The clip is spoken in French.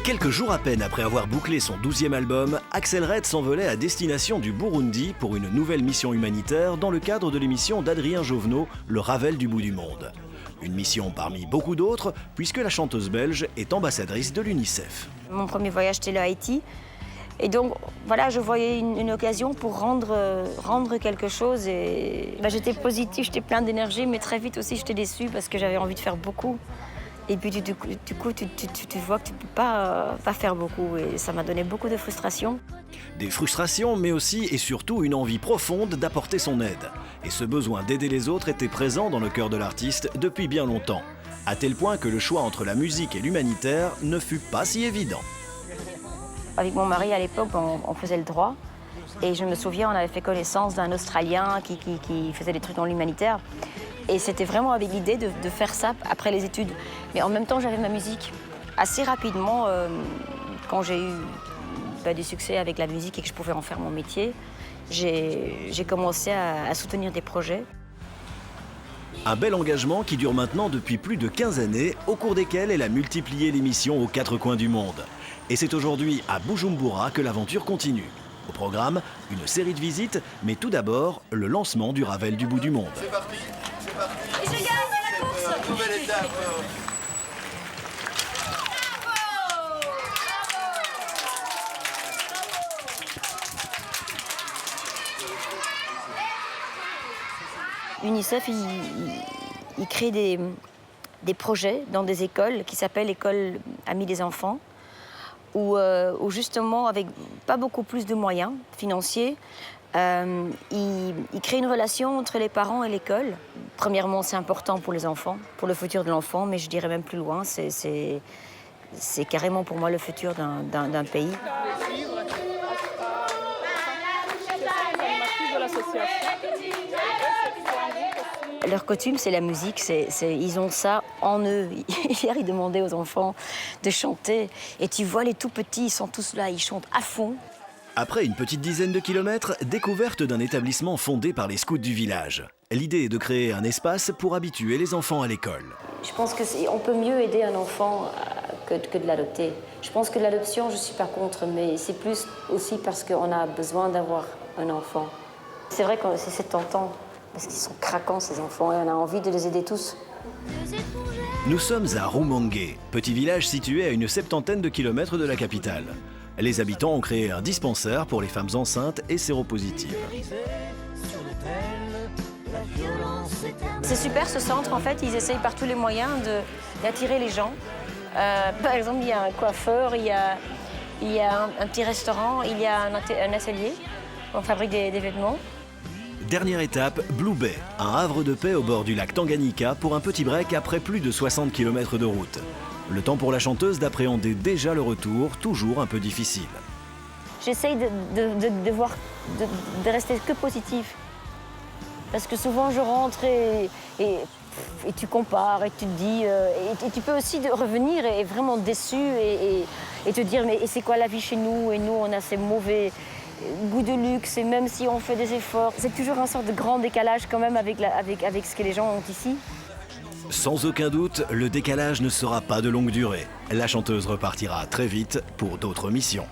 Quelques jours à peine après avoir bouclé son 12e album, Axel Red s'envolait à destination du Burundi pour une nouvelle mission humanitaire dans le cadre de l'émission d'Adrien Jovenot, Le Ravel du bout du monde. Une mission parmi beaucoup d'autres, puisque la chanteuse belge est ambassadrice de l'UNICEF. Mon premier voyage, c'était le Haïti. Et donc, voilà, je voyais une occasion pour rendre quelque chose. Et j'étais positive, j'étais pleine d'énergie, mais très vite aussi, j'étais déçue parce que j'avais envie de faire beaucoup. Et puis, du coup, tu vois que tu ne peux pas faire beaucoup. Et ça m'a donné beaucoup de frustration. Des frustrations, mais aussi et surtout une envie profonde d'apporter son aide. Et ce besoin d'aider les autres était présent dans le cœur de l'artiste depuis bien longtemps. À tel point que le choix entre la musique et l'humanitaire ne fut pas si évident. Avec mon mari, à l'époque, on faisait le droit. Et je me souviens, on avait fait connaissance d'un Australien qui faisait des trucs dans l'humanitaire. Et c'était vraiment avec l'idée de faire ça après les études. Mais en même temps, j'avais ma musique. Assez rapidement, quand j'ai eu du succès avec la musique et que je pouvais en faire mon métier, j'ai commencé à soutenir des projets. Un bel engagement qui dure maintenant depuis plus de 15 années, au cours desquelles elle a multiplié les missions aux 4 coins du monde. Et c'est aujourd'hui à Bujumbura que l'aventure continue. Au programme, une série de visites, mais tout d'abord, le lancement du Ravel du bout du monde. C'est parti, c'est parti. Et je gagne la course. Nouvelle étape. L'UNICEF, il crée des projets dans des écoles qui s'appellent École Amis des enfants, où justement, avec pas beaucoup plus de moyens financiers, il crée une relation entre les parents et l'école. Premièrement, c'est important pour les enfants, pour le futur de l'enfant, mais je dirais même plus loin, c'est carrément pour moi le futur d'un pays. Leur coutume, c'est la musique, ils ont ça en eux. Hier, ils demandaient aux enfants de chanter. Et tu vois, les tout petits, ils sont tous là, ils chantent à fond. Après une petite dizaine de kilomètres, découverte d'un établissement fondé par les scouts du village. L'idée est de créer un espace pour habituer les enfants à l'école. Je pense qu'on peut mieux aider un enfant que de l'adopter. Je pense que l'adoption, je ne suis pas contre, mais c'est plus aussi parce qu'on a besoin d'avoir un enfant. C'est vrai que c'est tentant. Parce qu'ils sont craquants, ces enfants, et on a envie de les aider tous. Nous sommes à Rumongue, petit village situé à une 70aine de kilomètres de la capitale. Les habitants ont créé un dispensaire pour les femmes enceintes et séropositives. C'est super ce centre, en fait, ils essayent par tous les moyens d'attirer les gens. Par exemple, il y a un coiffeur, il y a un petit restaurant, il y a un atelier, on fabrique des vêtements. Dernière étape, Blue Bay, un havre de paix au bord du lac Tanganyika pour un petit break après plus de 60 km de route. Le temps pour la chanteuse d'appréhender déjà le retour, toujours un peu difficile. J'essaye de rester que positif. Parce que souvent je rentre et tu compares et tu te dis... et tu peux aussi revenir et vraiment déçu et te dire mais c'est quoi la vie chez nous? Et nous on a ces mauvais... goût de luxe, et même si on fait des efforts, c'est toujours un sorte de grand décalage quand même avec ce que les gens ont ici. Sans aucun doute, le décalage ne sera pas de longue durée. La chanteuse repartira très vite pour d'autres missions.